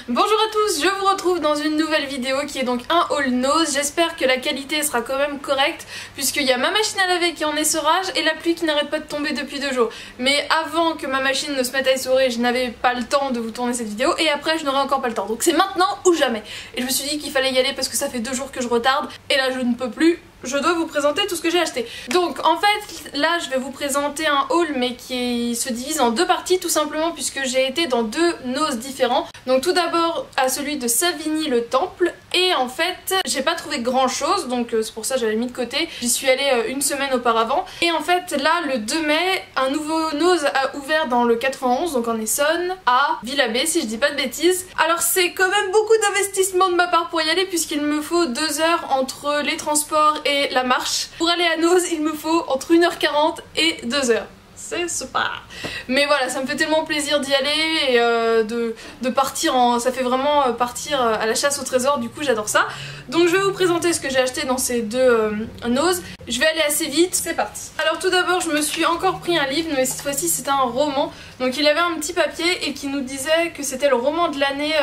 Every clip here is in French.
Bonjour à tous, je vous retrouve dans une nouvelle vidéo qui est donc un haul nose. J'espère que la qualité sera quand même correcte puisqu'il y a ma machine à laver qui en essorage et la pluie qui n'arrête pas de tomber depuis 2 jours. Mais avant que ma machine ne se mette à essorer, je n'avais pas le temps de vous tourner cette vidéo et après je n'aurai encore pas le temps. Donc c'est maintenant ou jamais. Et je me suis dit qu'il fallait y aller parce que ça fait 2 jours que je retarde et là je ne peux plus. Je dois vous présenter tout ce que j'ai acheté. Donc en fait là je vais vous présenter un haul mais qui se divise en 2 parties tout simplement puisque j'ai été dans 2 noses différents. Donc tout d'abord à celui de Savigny le Temple et en fait j'ai pas trouvé grand chose donc c'est pour ça que j'avais mis de côté. J'y suis allée une semaine auparavant et en fait là le 2 mai un nouveau nose a ouvert dans le 91 donc en Essonne à Villabé si je dis pas de bêtises. Alors c'est quand même beaucoup d'investissement de ma part pour y aller puisqu'il me faut 2 heures entre les transports et la marche. Pour aller à Nose, il me faut entre 1h40 et 2 heures. C'est super. Mais voilà, ça me fait tellement plaisir d'y aller et de partir en... Ça fait vraiment partir à la chasse au trésor, du coup j'adore ça. Donc je vais vous présenter ce que j'ai acheté dans ces 2 noses. Je vais aller assez vite, c'est parti. Alors tout d'abord je me suis encore pris un livre, mais cette fois-ci c'était un roman. Donc il avait un petit papier et qui nous disait que c'était le roman de l'année,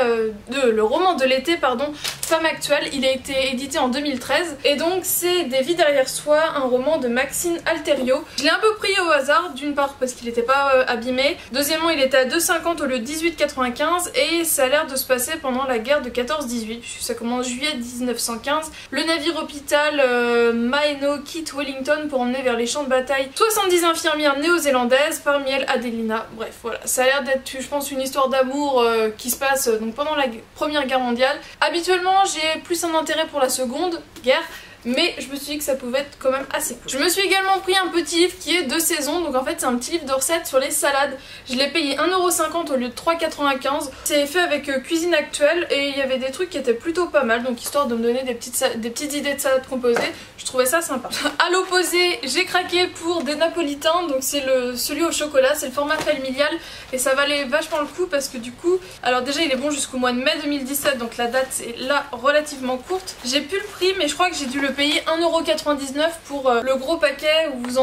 le roman de l'été pardon, Femme Actuelle. Il a été édité en 2013 et donc c'est Des vies derrière soi, un roman de Maxine Alterio. Je l'ai un peu pris au hasard, d'une part parce qu'il n'était pas abîmé, deuxièmement il était à 2,50 au lieu de 18,95 et ça a l'air de se passer pendant la guerre de 14-18, ça commence juillet 1915. Le navire hôpital Maeno quitte Wellington pour emmener vers les champs de bataille 70 infirmières néo-zélandaises, parmi elles Adelina. Bref voilà, ça a l'air d'être je pense une histoire d'amour qui se passe donc pendant la Première Guerre mondiale. Habituellement j'ai plus un intérêt pour la Seconde Guerre, mais je me suis dit que ça pouvait être quand même assez cool. Je me suis également pris un petit livre qui est de saison, donc en fait c'est un petit livre de recettes sur les salades. Je l'ai payé 1,50€ au lieu de 3,95€. C'est fait avec Cuisine Actuelle et il y avait des trucs qui étaient plutôt pas mal, donc histoire de me donner des petites idées de salade composées. Je trouvais ça sympa. A l'opposé, j'ai craqué pour des napolitains, donc c'est celui au chocolat, c'est le format familial et ça valait vachement le coup parce que du coup, alors déjà il est bon jusqu'au mois de mai 2017, donc la date est là relativement courte. J'ai plus le prix mais je crois que j'ai dû le payer 1,99€ pour le gros paquet où vous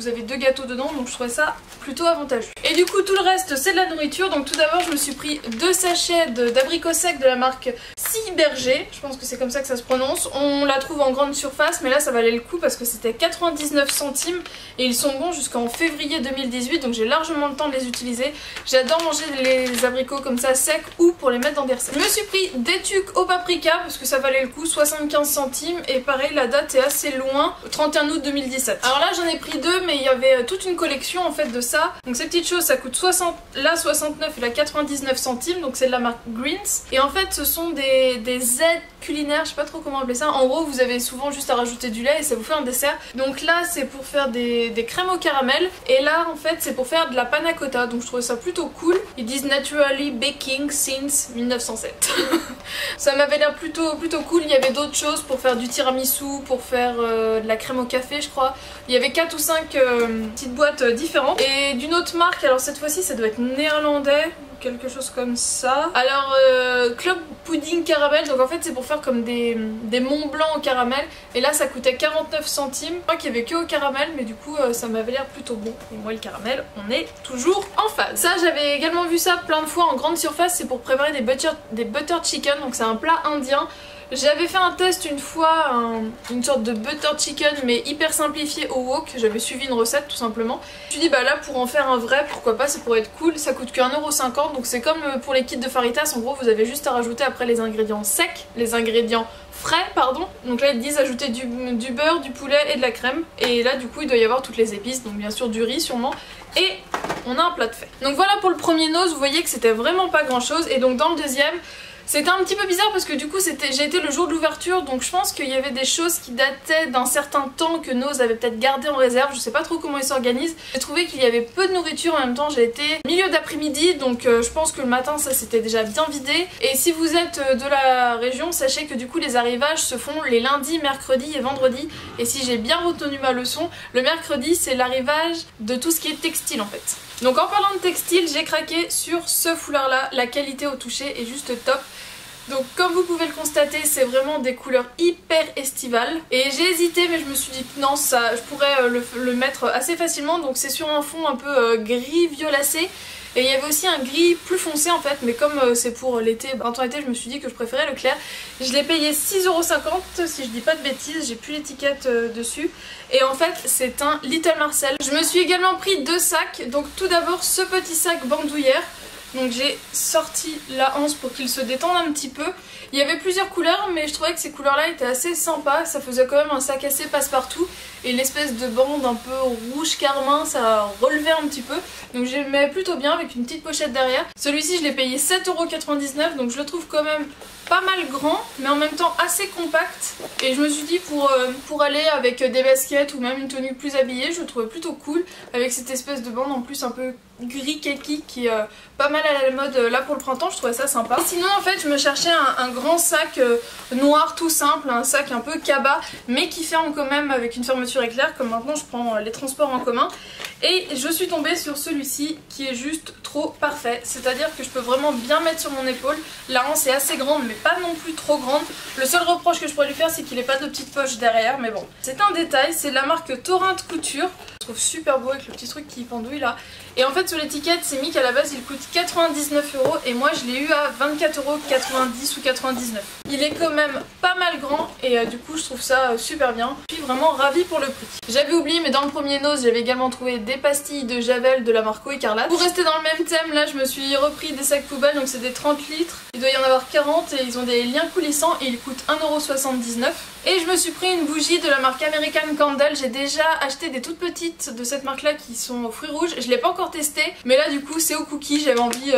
avez 2 gâteaux dedans, donc je trouvais ça plutôt avantageux. Et du coup tout le reste c'est de la nourriture, donc tout d'abord je me suis pris 2 sachets d'abricots secs de la marque Ciberger, je pense que c'est comme ça que ça se prononce. On la trouve en grande surface mais là ça valait le coup parce que c'était 99 centimes et ils sont bons jusqu'en février 2018, donc j'ai largement le temps de les utiliser. J'adore manger les abricots comme ça secs ou pour les mettre dans des recettes. Je me suis pris des tucs au paprika parce que ça valait le coup, 75 centimes et pareil la date est assez loin, 31 août 2017. Alors là j'en ai pris 2 mais il y avait toute une collection en fait de ça. Donc ces petites choses ça coûte 69 et la 99 centimes, donc c'est de la marque Greens. Et en fait ce sont des aides culinaires, je sais pas trop comment appeler ça. En gros vous avez souvent juste à rajouter du lait et ça vous fait un dessert. Donc là c'est pour faire des crèmes au caramel et là en fait c'est pour faire de la panna cotta, donc je trouvais ça plutôt cool. Ils disent naturally baking since 1907. Ça m'avait l'air plutôt cool. Il y avait d'autres choses pour faire du tiramisu, pour faire de la crème au café je crois. Il y avait 4 ou 5 petites boîtes différentes et d'une autre marque, alors cette fois-ci ça doit être néerlandais, quelque chose comme ça. Alors Club Pudding Caramel, donc en fait c'est pour faire comme des Mont Blanc au caramel et là ça coûtait 49 centimes. Je crois qu'il y avait que au caramel mais du coup ça m'avait l'air plutôt bon et moi le caramel on est toujours en phase. Ça j'avais également vu ça plein de fois en grande surface, c'est pour préparer des butter chicken, donc c'est un plat indien. J'avais fait un test une fois, une sorte de butter chicken mais hyper simplifié au wok, j'avais suivi une recette tout simplement. Je me suis dit bah là pour en faire un vrai pourquoi pas, ça pourrait être cool, ça coûte que 1,50€, donc c'est comme pour les kits de Faritas, en gros vous avez juste à rajouter après les ingrédients secs, les ingrédients frais pardon, donc là ils disent ajouter du beurre, du poulet et de la crème et là du coup il doit y avoir toutes les épices, donc bien sûr du riz sûrement et on a un plat de fait. Donc voilà pour le premier nose, vous voyez que c'était vraiment pas grand chose et donc dans le deuxième c'était un petit peu bizarre parce que du coup j'ai été le jour de l'ouverture, donc je pense qu'il y avait des choses qui dataient d'un certain temps que Nose avait peut-être gardé en réserve, je sais pas trop comment ils s'organisent. J'ai trouvé qu'il y avait peu de nourriture, en même temps j'ai été milieu d'après-midi, donc je pense que le matin ça s'était déjà bien vidé. Et si vous êtes de la région, sachez que du coup les arrivages se font les lundis, mercredis et vendredis. Et si j'ai bien retenu ma leçon, le mercredi c'est l'arrivage de tout ce qui est textile en fait. Donc en parlant de textile, j'ai craqué sur ce foulard là, la qualité au toucher est juste top. Donc comme vous pouvez le constater, c'est vraiment des couleurs hyper estivales. Et j'ai hésité mais je me suis dit que non, ça, je pourrais le mettre assez facilement. Donc c'est sur un fond un peu gris violacé. Et il y avait aussi un gris plus foncé en fait, mais comme c'est pour l'été, printemps-été, je me suis dit que je préférais le clair. Je l'ai payé 6,50 € si je dis pas de bêtises, j'ai plus l'étiquette dessus. Et en fait c'est un Little Marcel. Je me suis également pris 2 sacs, donc tout d'abord ce petit sac bandoulière. Donc j'ai sorti la anse pour qu'il se détende un petit peu. Il y avait plusieurs couleurs mais je trouvais que ces couleurs là étaient assez sympas. Ça faisait quand même un sac assez passe-partout. Et l'espèce de bande un peu rouge carmin ça relevait un petit peu. Donc j'aimais plutôt bien avec une petite pochette derrière. Celui-ci je l'ai payé 7,99 € donc je le trouve quand même pas mal grand mais en même temps assez compact. Et je me suis dit pour aller avec des baskets ou même une tenue plus habillée, je le trouvais plutôt cool. Avec cette espèce de bande en plus un peu gris kaki qui est pas mal à la mode là pour le printemps, je trouvais ça sympa. Et sinon en fait je me cherchais un grand sac noir tout simple, un sac un peu cabas mais qui ferme quand même avec une fermeture éclair comme maintenant je prends les transports en commun. Et je suis tombée sur celui-ci qui est juste trop parfait, c'est-à-dire que je peux vraiment bien mettre sur mon épaule. La hanche est assez grande mais pas non plus trop grande. Le seul reproche que je pourrais lui faire c'est qu'il n'ait pas de petite poche derrière, mais bon c'est un détail. C'est de la marque Torrent Couture, je trouve super beau avec le petit truc qui pendouille là. Et en fait sur l'étiquette c'est mis qu'à la base il coûte 99 € et moi je l'ai eu à 24,90 € ou 99. Il est quand même pas mal grand et du coup je trouve ça super bien. Je suis vraiment ravie pour le prix. J'avais oublié mais dans le premier nose j'avais également trouvé des pastilles de Javel de la marque Eau Écarlate. Pour rester dans le même thème là je me suis repris des sacs poubelles, donc c'est des 30 litres. Il doit y en avoir 40 et ils ont des liens coulissants et ils coûtent 1,79 €. Et je me suis pris une bougie de la marque American Candle. J'ai déjà acheté des toutes petites de cette marque là qui sont aux fruits rouges. Je l'ai pas encore testé mais là du coup c'est au cookie, j'avais envie,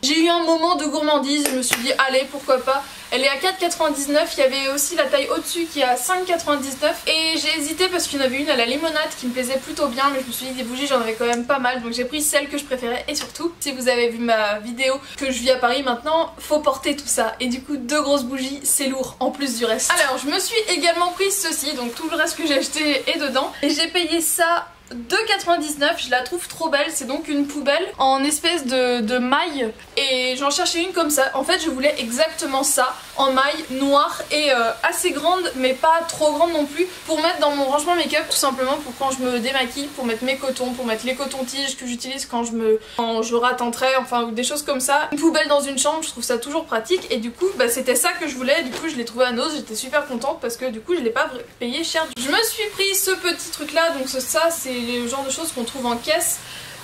j'ai eu un moment de gourmandise, je me suis dit allez pourquoi pas. Elle est à 4,99 €, il y avait aussi la taille au-dessus qui est à 5,99 € et j'ai hésité parce qu'il y en avait une à la limonade qui me plaisait plutôt bien mais je me suis dit des bougies j'en avais quand même pas mal donc j'ai pris celle que je préférais. Et surtout si vous avez vu ma vidéo que je vis à Paris maintenant, faut porter tout ça et du coup 2 grosses bougies c'est lourd en plus du reste. Alors je me suis également pris ceci, donc tout le reste que j'ai acheté est dedans et j'ai payé ça 2,99 €, je la trouve trop belle. C'est donc une poubelle en espèce de maille et j'en cherchais une comme ça. En fait je voulais exactement ça, en maille noire et assez grande mais pas trop grande non plus, pour mettre dans mon rangement make-up tout simplement, pour quand je me démaquille, pour mettre mes cotons, pour mettre les cotons-tiges que j'utilise quand je rate un trait, enfin ou des choses comme ça. Une poubelle dans une chambre, je trouve ça toujours pratique et du coup bah, c'était ça que je voulais. Du coup je l'ai trouvé à Nose, j'étais super contente parce que du coup je l'ai pas payé cher. Je me suis pris ce petit truc là, donc ça c'est le genre de choses qu'on trouve en caisse.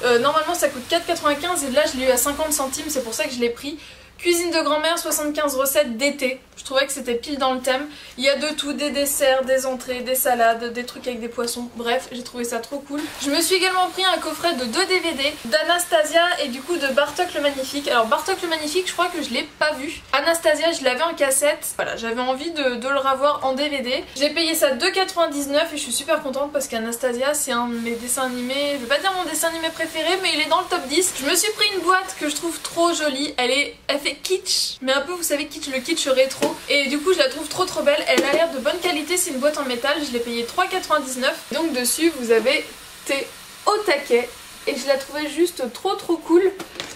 Normalement ça coûte 4,95 € et là je l'ai eu à 50 centimes, c'est pour ça que je l'ai pris. Cuisine de grand-mère, 75 recettes d'été. Je trouvais que c'était pile dans le thème. Il y a de tout, des desserts, des entrées, des salades, des trucs avec des poissons. Bref, j'ai trouvé ça trop cool. Je me suis également pris un coffret de 2 DVD d'Anastasia et du coup de Bartok le Magnifique. Alors Bartok le Magnifique, je crois que je l'ai pas vu. Anastasia, je l'avais en cassette. Voilà, j'avais envie de le revoir en DVD. J'ai payé ça 2,99 € et je suis super contente parce qu'Anastasia, c'est un de mes dessins animés. Je vais pas dire mon dessin animé préféré, mais il est dans le top 10. Je me suis pris une boîte que je trouve trop jolie. Elle fait kitsch, mais un peu vous savez kitsch, le kitsch rétro, et du coup je la trouve trop belle. Elle a l'air de bonne qualité, c'est une boîte en métal, je l'ai payée 3,99 €. Donc dessus vous avez thé au taquet et je la trouvais juste trop cool.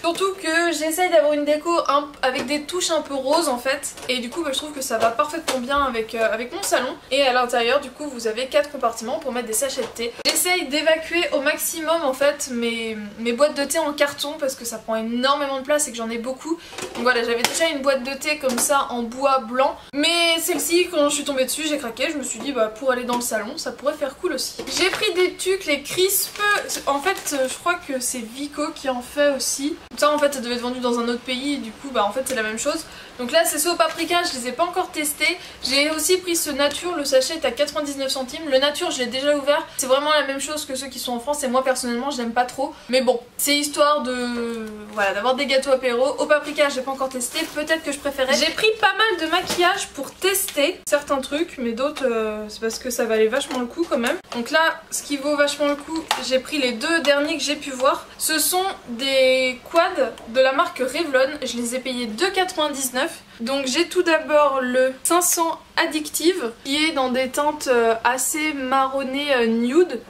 Surtout que j'essaye d'avoir une déco avec des touches un peu roses en fait, et du coup bah, je trouve que ça va parfaitement bien avec mon salon. Et à l'intérieur du coup vous avez 4 compartiments pour mettre des sachets de thé. J'essaye d'évacuer au maximum en fait mes boîtes de thé en carton parce que ça prend énormément de place et que j'en ai beaucoup. Donc voilà, j'avais déjà une boîte de thé comme ça en bois blanc, mais celle-ci quand je suis tombée dessus j'ai craqué. Je me suis dit bah pour aller dans le salon ça pourrait faire cool aussi. J'ai pris des tucs, les crisp, en fait je crois que c'est Vico qui en fait aussi. Ça en fait ça devait être vendu dans un autre pays et du coup bah en fait c'est la même chose. Donc là c'est ceux au paprika, je les ai pas encore testés. J'ai aussi pris ce nature, le sachet est à 99 centimes. Le nature je l'ai déjà ouvert, c'est vraiment la même chose que ceux qui sont en France et moi personnellement je l'aime pas trop. Mais bon, c'est histoire de voilà d'avoir des gâteaux apéro. Au paprika j'ai pas encore testé, peut-être que je préférais. J'ai pris pas mal de maquillage pour tester certains trucs, mais d'autres c'est parce que ça valait vachement le coup quand même. Donc là ce qui vaut vachement le coup, j'ai pris les 2 derniers que j'ai pu voir. Ce sont des quads de la marque Revlon, je les ai payés 2,99 €. Donc j'ai tout d'abord le 500 Addictive qui est dans des teintes assez marronnées nude,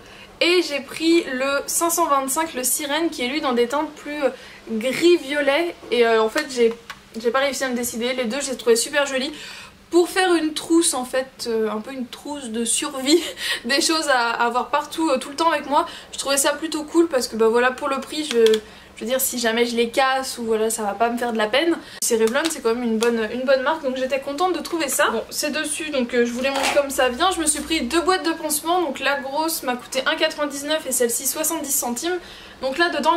et j'ai pris le 525 le Sirène qui est lui dans des teintes plus gris-violet, et en fait j'ai pas réussi à me décider. Les deux je les trouvais super jolis. Pour faire une trousse en fait, un peu une trousse de survie, des choses à avoir partout tout le temps avec moi, je trouvais ça plutôt cool parce que bah voilà pour le prix je veux dire si jamais je les casse ou voilà ça va pas me faire de la peine. Cereblown c'est quand même une bonne marque donc j'étais contente de trouver ça. Bon c'est dessus donc je vous les montre comme ça vient. Je me suis pris 2 boîtes de pansements donc la grosse m'a coûté 1,99 et celle-ci 70 centimes. Donc là dedans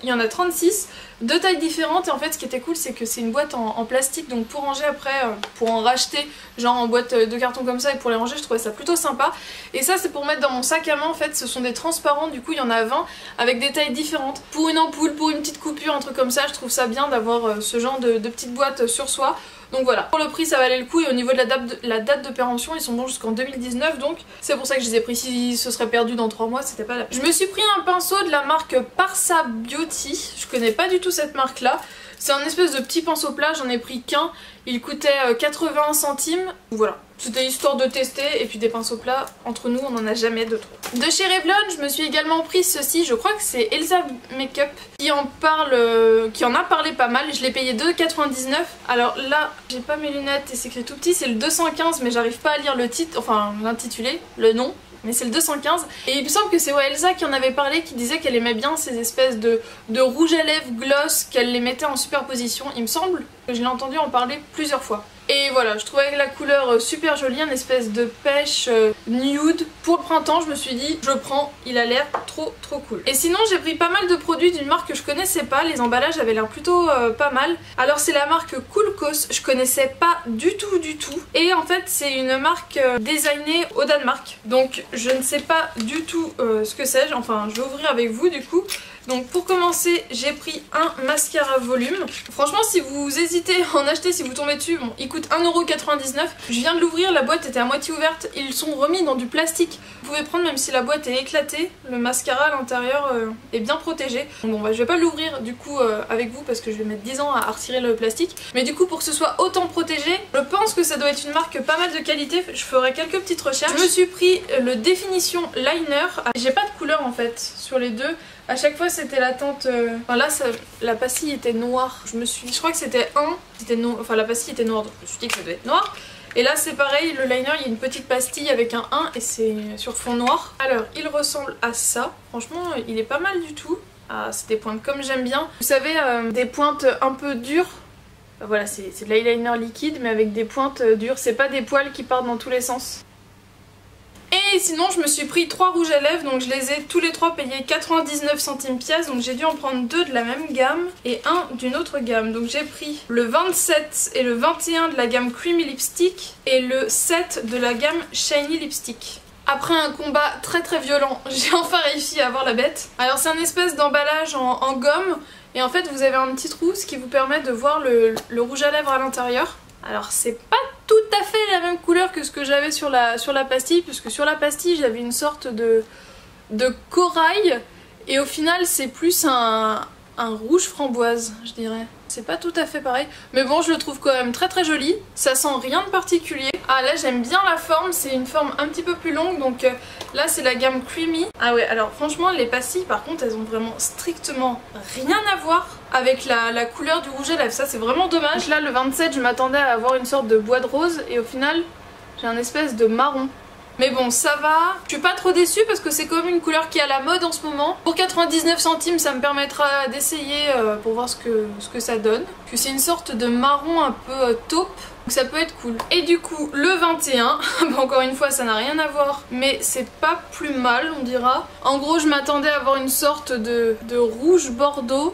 il y en a 36, 2 tailles différentes et en fait ce qui était cool c'est que c'est une boîte en plastique donc pour ranger après, pour en racheter genre en boîte de carton comme ça et pour les ranger je trouvais ça plutôt sympa. Et ça c'est pour mettre dans mon sac à main en fait, ce sont des transparents du coup il y en a 20 avec des tailles différentes. Pour une ampoule, pour une petite coupure, un truc comme ça je trouve ça bien d'avoir ce genre de petites boîtes sur soi. Donc voilà, pour le prix ça valait le coup et au niveau de la date de péremption ils sont bons jusqu'en 2019 donc c'est pour ça que je les ai pris. Si ce serait perdu dans 3 mois c'était pas la peine. Je me suis pris un pinceau de la marque Parsa Beauty, je connais pas du tout cette marque là. C'est un espèce de petit pinceau plat, j'en ai pris qu'un, il coûtait 81 centimes, voilà. C'était histoire de tester et puis des pinceaux plats, entre nous on n'en a jamais de trop. De chez Revlon, je me suis également pris ceci, je crois que c'est Elsa Makeup qui en a parlé pas mal, je l'ai payé 2,99. Alors là, j'ai pas mes lunettes et c'est écrit tout petit, c'est le 215 mais j'arrive pas à lire le titre, enfin l'intitulé, le nom. Mais c'est le 215 et il me semble que c'est Elsa qui en avait parlé, qui disait qu'elle aimait bien ces espèces de rouge à lèvres gloss, qu'elle les mettait en superposition. Il me semble que je l'ai entendu en parler plusieurs fois. Et voilà, je trouvais la couleur super jolie, une espèce de pêche nude. Pour le printemps, je me suis dit, je prends, il a l'air trop cool. Et sinon, j'ai pris pas mal de produits d'une marque que je connaissais pas, les emballages avaient l'air plutôt pas mal. Alors c'est la marque Coolcos, je connaissais pas du tout. Et en fait, c'est une marque designée au Danemark. Donc je ne sais pas du tout ce que c'est, enfin je vais ouvrir avec vous du coup. Donc pour commencer j'ai pris un mascara volume. Franchement si vous hésitez à en acheter, si vous tombez dessus, bon il coûte 1,99 €. Je viens de l'ouvrir, la boîte était à moitié ouverte, ils sont remis dans du plastique. Vous pouvez prendre même si la boîte est éclatée, le mascara à l'intérieur est bien protégé. Bon bah je vais pas l'ouvrir du coup avec vous parce que je vais mettre 10 ans à retirer le plastique. Mais du coup pour que ce soit autant protégé, je pense que ça doit être une marque pas mal de qualité, je ferai quelques petites recherches. Je me suis pris le Définition Liner, j'ai pas de couleur en fait sur les deux. À chaque fois c'était la teinte, enfin là la pastille était noire, je crois que c'était enfin la pastille était noire donc je me suis dit que ça devait être noir. Et là c'est pareil, le liner il y a une petite pastille avec un 1 et c'est sur fond noir. Alors il ressemble à ça, franchement il est pas mal du tout. Ah c'est des pointes comme j'aime bien. Vous savez des pointes un peu dures. Voilà c'est de l'eyeliner liquide mais avec des pointes dures, c'est pas des poils qui partent dans tous les sens. Et sinon je me suis pris 3 rouges à lèvres, donc je les ai tous les 3 payés 99 centimes pièce, donc j'ai dû en prendre 2 de la même gamme et un d'une autre gamme. Donc j'ai pris le 27 et le 21 de la gamme Creamy Lipstick et le 7 de la gamme Shiny Lipstick. Après un combat très violent, j'ai enfin réussi à avoir la bête. Alors c'est un espèce d'emballage en gomme et en fait vous avez un petit trou, ce qui vous permet de voir le rouge à lèvres à l'intérieur. Alors c'est pas tout à fait la même couleur que ce que j'avais sur la pastille, puisque sur la pastille j'avais une sorte de corail et au final c'est plus un rouge framboise je dirais. C'est pas tout à fait pareil mais bon je le trouve quand même très joli, ça sent rien de particulier. Ah là j'aime bien la forme, c'est une forme un petit peu plus longue donc là c'est la gamme Creamy. Ah ouais alors franchement les pastilles par contre elles ont vraiment strictement rien à voir avec la couleur du rouge à lèvres, ça c'est vraiment dommage. Là le 27 je m'attendais à avoir une sorte de bois de rose et au final j'ai un espèce de marron. Mais bon ça va, je suis pas trop déçue parce que c'est quand même une couleur qui est à la mode en ce moment. Pour 99 centimes ça me permettra d'essayer pour voir ce que ça donne. Puis c'est une sorte de marron un peu taupe, donc ça peut être cool. Et du coup le 21, encore une fois ça n'a rien à voir mais c'est pas plus mal on dira. En gros je m'attendais à avoir une sorte de rouge bordeaux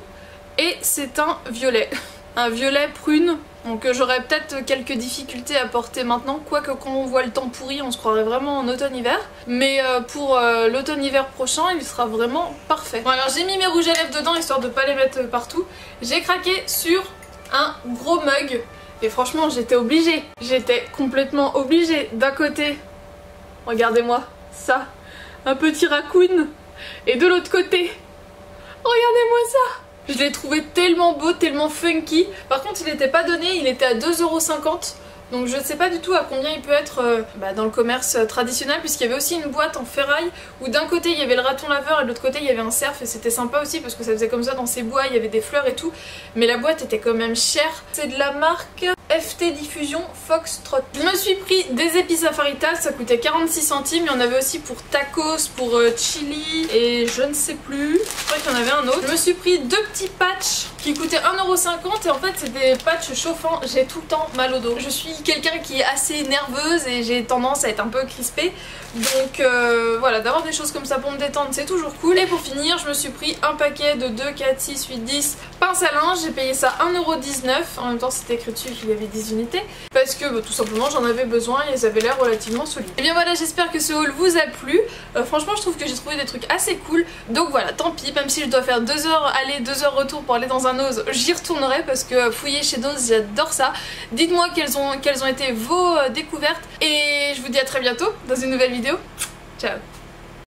et c'est un violet. Un violet prune. Donc j'aurais peut-être quelques difficultés à porter maintenant, quoique quand on voit le temps pourri on se croirait vraiment en automne-hiver. Mais pour l'automne-hiver prochain il sera vraiment parfait. Bon alors j'ai mis mes rouges à lèvres dedans histoire de pas les mettre partout. J'ai craqué sur un gros mug et franchement j'étais obligée. J'étais complètement obligée. D'un côté, regardez-moi ça, un petit raccoon. Et de l'autre côté, regardez-moi ça. Je l'ai trouvé tellement beau, tellement funky. Par contre il n'était pas donné, il était à 2,50 €. Donc je ne sais pas du tout à combien il peut être dans le commerce traditionnel, puisqu'il y avait aussi une boîte en ferraille où d'un côté il y avait le raton laveur et de l'autre côté il y avait un cerf et c'était sympa aussi parce que ça faisait comme ça dans ces bois, il y avait des fleurs et tout. Mais la boîte était quand même chère. C'est de la marque FT Diffusion Foxtrot. Je me suis pris des épices à Faritas, ça coûtait 46 centimes. Il y en avait aussi pour tacos, pour chili et je ne sais plus. Je crois qu'il y en avait un autre. Je me suis pris 2 petits patchs qui coûtaient 1,50€ et en fait c'est des patchs chauffants. J'ai tout le temps mal au dos. Je suis quelqu'un qui est assez nerveuse et j'ai tendance à être un peu crispée. Donc voilà, d'avoir des choses comme ça pour me détendre c'est toujours cool. Et pour finir je me suis pris un paquet de 2, 4, 6, 8, 10 pinces à linge. J'ai payé ça 1,19€. En même temps c'était écrit dessus qu'il y avait 10 unités parce que tout simplement j'en avais besoin et ils avaient l'air relativement solides. Et bien voilà, j'espère que ce haul vous a plu. Franchement je trouve que j'ai trouvé des trucs assez cool. Donc voilà, tant pis, même si je dois faire 2 heures aller, 2 heures retour pour aller dans un Nose, j'y retournerai parce que fouiller chez Nose j'adore ça. Dites-moi quelles ont été vos découvertes et je vous dis à très bientôt dans une nouvelle vidéo. Ciao.